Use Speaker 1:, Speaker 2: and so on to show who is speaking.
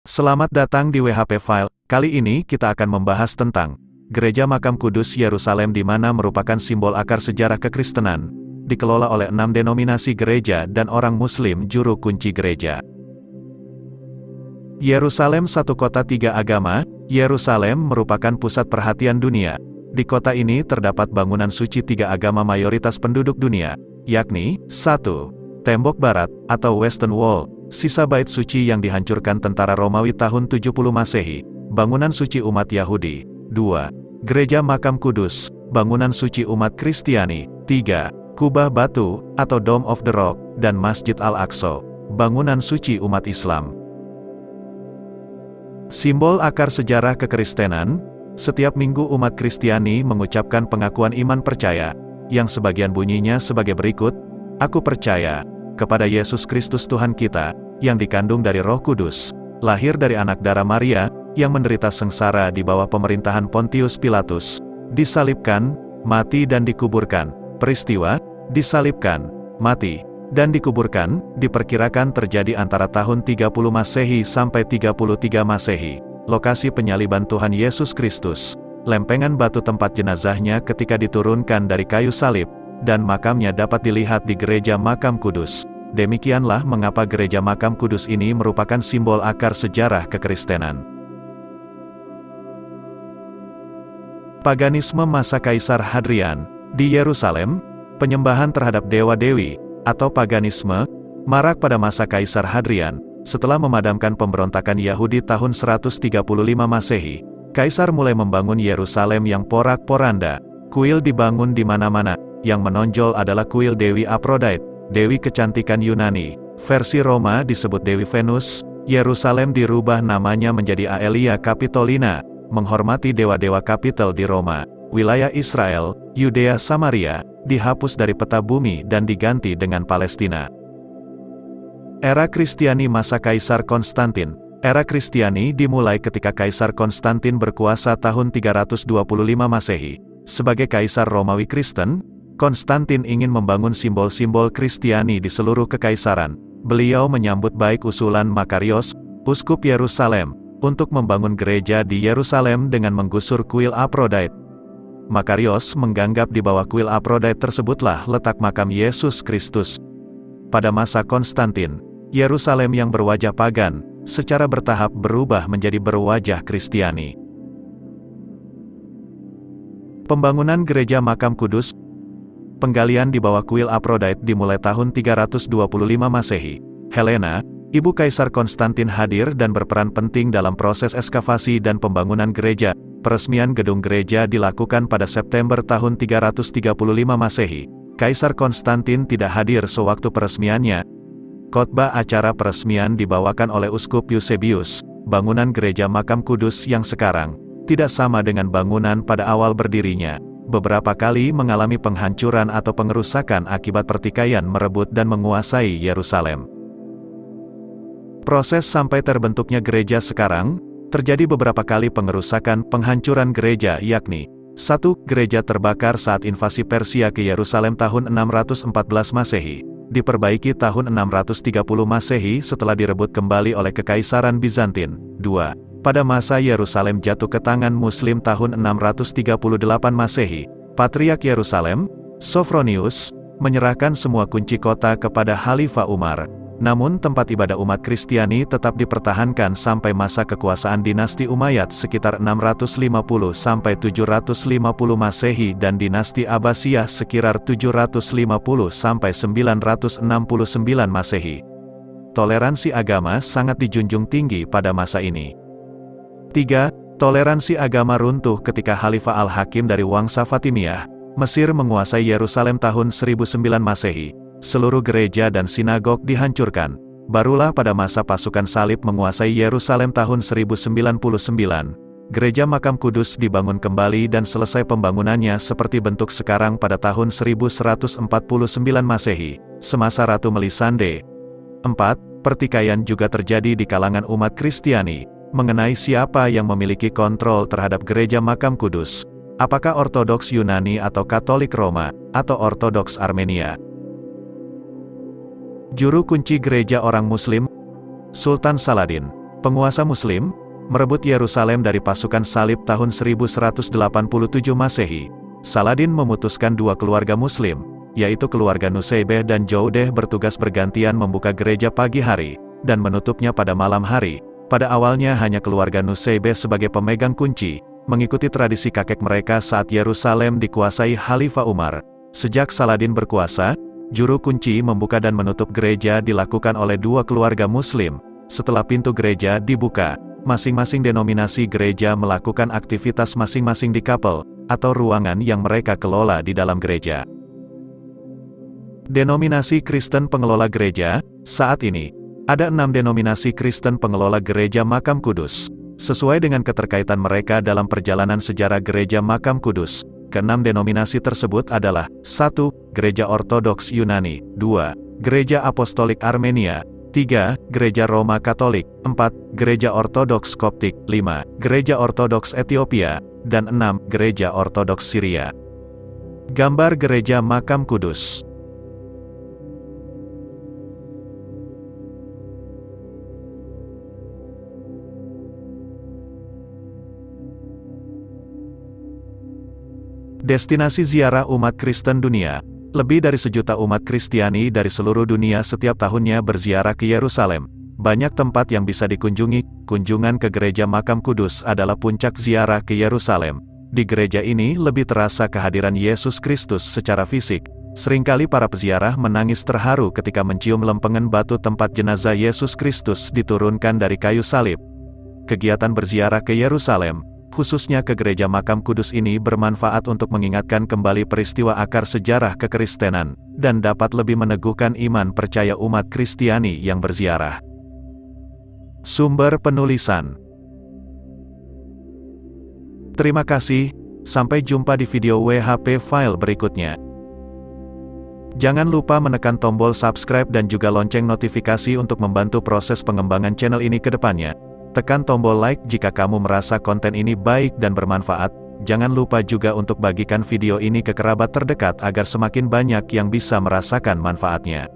Speaker 1: Selamat datang di WHP File. Kali ini kita akan membahas tentang Gereja Makam Kudus Yerusalem, di mana merupakan simbol akar sejarah kekristenan, dikelola oleh 6 denominasi gereja dan orang Muslim juru kunci gereja. Yerusalem, satu kota tiga agama. Yerusalem merupakan pusat perhatian dunia. Di kota ini terdapat bangunan suci tiga agama mayoritas penduduk dunia, yakni 1. Tembok Barat, atau Western Wall, sisa bait suci yang dihancurkan tentara Romawi tahun 70 Masehi, bangunan suci umat Yahudi. 2. Gereja Makam Kudus, bangunan suci umat Kristiani. 3. Kubah Batu, atau Dome of the Rock, dan Masjid Al-Aqsa, bangunan suci umat Islam. Simbol akar sejarah kekristenan. Setiap minggu umat Kristiani mengucapkan pengakuan iman percaya, yang sebagian bunyinya sebagai berikut: Aku percaya kepada Yesus Kristus Tuhan kita, yang dikandung dari Roh Kudus, lahir dari anak darah Maria, yang menderita sengsara di bawah pemerintahan Pontius Pilatus, disalibkan, mati dan dikuburkan. Peristiwa disalibkan, mati, dan dikuburkan diperkirakan terjadi antara tahun 30 Masehi sampai 33 Masehi. Lokasi penyaliban Tuhan Yesus Kristus, lempengan batu tempat jenazahnya ketika diturunkan dari kayu salib, dan makamnya dapat dilihat di Gereja Makam Kudus. Demikianlah mengapa Gereja Makam Kudus ini merupakan simbol akar sejarah kekristenan. Paganisme masa Kaisar Hadrian. Di Yerusalem, penyembahan terhadap dewa-dewi, atau paganisme, marak pada masa Kaisar Hadrian. Setelah memadamkan pemberontakan Yahudi tahun 135 Masehi, Kaisar mulai membangun Yerusalem yang porak-poranda. Kuil dibangun di mana-mana. Yang menonjol adalah kuil Dewi Aphrodite, dewi kecantikan Yunani. Versi Roma disebut Dewi Venus. Yerusalem dirubah namanya menjadi Aelia Capitolina, menghormati dewa-dewa Kapitel di Roma. Wilayah Israel, Yudea Samaria, dihapus dari peta bumi dan diganti dengan Palestina. Era Kristiani masa Kaisar Konstantin. Era Kristiani dimulai ketika Kaisar Konstantin berkuasa tahun 325 Masehi. Sebagai Kaisar Romawi Kristen, Konstantin ingin membangun simbol-simbol Kristiani di seluruh kekaisaran. Beliau menyambut baik usulan Makarios, uskup Yerusalem, untuk membangun gereja di Yerusalem dengan menggusur kuil Aphrodite. Makarios menganggap di bawah kuil Aphrodite tersebutlah letak makam Yesus Kristus. Pada masa Konstantin, Yerusalem yang berwajah pagan, secara bertahap berubah menjadi berwajah Kristiani. Pembangunan Gereja Makam Kudus. Penggalian di bawah kuil Aphrodite dimulai tahun 325 Masehi. Helena, ibu Kaisar Konstantin, hadir dan berperan penting dalam proses ekskavasi dan pembangunan gereja. Peresmian gedung gereja dilakukan pada September tahun 335 Masehi. Kaisar Konstantin tidak hadir sewaktu peresmiannya. Khotbah acara peresmian dibawakan oleh Uskup Eusebius. Bangunan Gereja Makam Kudus yang sekarang tidak sama dengan bangunan pada awal berdirinya. Beberapa kali mengalami penghancuran atau pengerusakan akibat pertikaian merebut dan menguasai Yerusalem. Proses sampai terbentuknya gereja sekarang, terjadi beberapa kali pengerusakan, penghancuran gereja, yakni 1. Gereja terbakar saat invasi Persia ke Yerusalem tahun 614 Masehi, diperbaiki tahun 630 Masehi setelah direbut kembali oleh Kekaisaran Bizantin. 2. Pada masa Yerusalem jatuh ke tangan Muslim tahun 638 Masehi, Patriark Yerusalem, Sophronius, menyerahkan semua kunci kota kepada Khalifah Umar. Namun tempat ibadah umat Kristiani tetap dipertahankan sampai masa kekuasaan dinasti Umayyad sekitar 650 sampai 750 Masehi dan dinasti Abbasiyah sekitar 750 sampai 969 Masehi. Toleransi agama sangat dijunjung tinggi pada masa ini. 3. Toleransi agama runtuh ketika Khalifah Al-Hakim dari Wangsa Fatimiyah, Mesir menguasai Yerusalem tahun 1009 Masehi. Seluruh gereja dan sinagog dihancurkan. Barulah pada masa pasukan salib menguasai Yerusalem tahun 1099, Gereja Makam Kudus dibangun kembali dan selesai pembangunannya seperti bentuk sekarang pada tahun 1149 Masehi, semasa Ratu Melisande. 4. Pertikaian juga terjadi di kalangan umat Kristiani mengenai siapa yang memiliki kontrol terhadap Gereja Makam Kudus. Apakah Ortodoks Yunani atau Katolik Roma, atau Ortodoks Armenia? Juru kunci gereja orang Muslim, Sultan Saladin. Penguasa Muslim merebut Yerusalem dari pasukan salib tahun 1187 Masehi. Saladin memutuskan dua keluarga Muslim, yaitu keluarga Nusaybeh dan Joudeh, bertugas bergantian membuka gereja pagi hari, dan menutupnya pada malam hari. Pada awalnya hanya keluarga Nusaybeh sebagai pemegang kunci, mengikuti tradisi kakek mereka saat Yerusalem dikuasai Khalifah Umar. Sejak Saladin berkuasa, juru kunci membuka dan menutup gereja dilakukan oleh dua keluarga Muslim. Setelah pintu gereja dibuka, masing-masing denominasi gereja melakukan aktivitas masing-masing di kapel, atau ruangan yang mereka kelola di dalam gereja. Denominasi Kristen pengelola gereja. Saat ini, ada 6 denominasi Kristen pengelola gereja Makam Kudus. Sesuai dengan keterkaitan mereka dalam perjalanan sejarah gereja Makam Kudus, ke-6 denominasi tersebut adalah: 1. Gereja Ortodoks Yunani, 2. Gereja Apostolik Armenia, 3. Gereja Roma Katolik, 4. Gereja Ortodoks Koptik, 5. Gereja Ortodoks Ethiopia, dan 6. Gereja Ortodoks Syria. Gambar Gereja Makam Kudus. Destinasi ziarah umat Kristen dunia. Lebih dari 1 juta umat Kristiani dari seluruh dunia setiap tahunnya berziarah ke Yerusalem. Banyak tempat yang bisa dikunjungi. Kunjungan ke gereja Makam Kudus adalah puncak ziarah ke Yerusalem. Di gereja ini lebih terasa kehadiran Yesus Kristus secara fisik. Seringkali para peziarah menangis terharu ketika mencium lempengan batu tempat jenazah Yesus Kristus diturunkan dari kayu salib. Kegiatan berziarah ke Yerusalem, khususnya ke gereja Makam Kudus ini, bermanfaat untuk mengingatkan kembali peristiwa akar sejarah kekristenan, dan dapat lebih meneguhkan iman percaya umat Kristiani yang berziarah. Sumber penulisan. Terima kasih, sampai jumpa di video WHP file berikutnya. Jangan lupa menekan tombol subscribe dan juga lonceng notifikasi untuk membantu proses pengembangan channel ini ke depannya. Tekan tombol like jika kamu merasa konten ini baik dan bermanfaat. Jangan lupa juga untuk bagikan video ini ke kerabat terdekat agar semakin banyak yang bisa merasakan manfaatnya.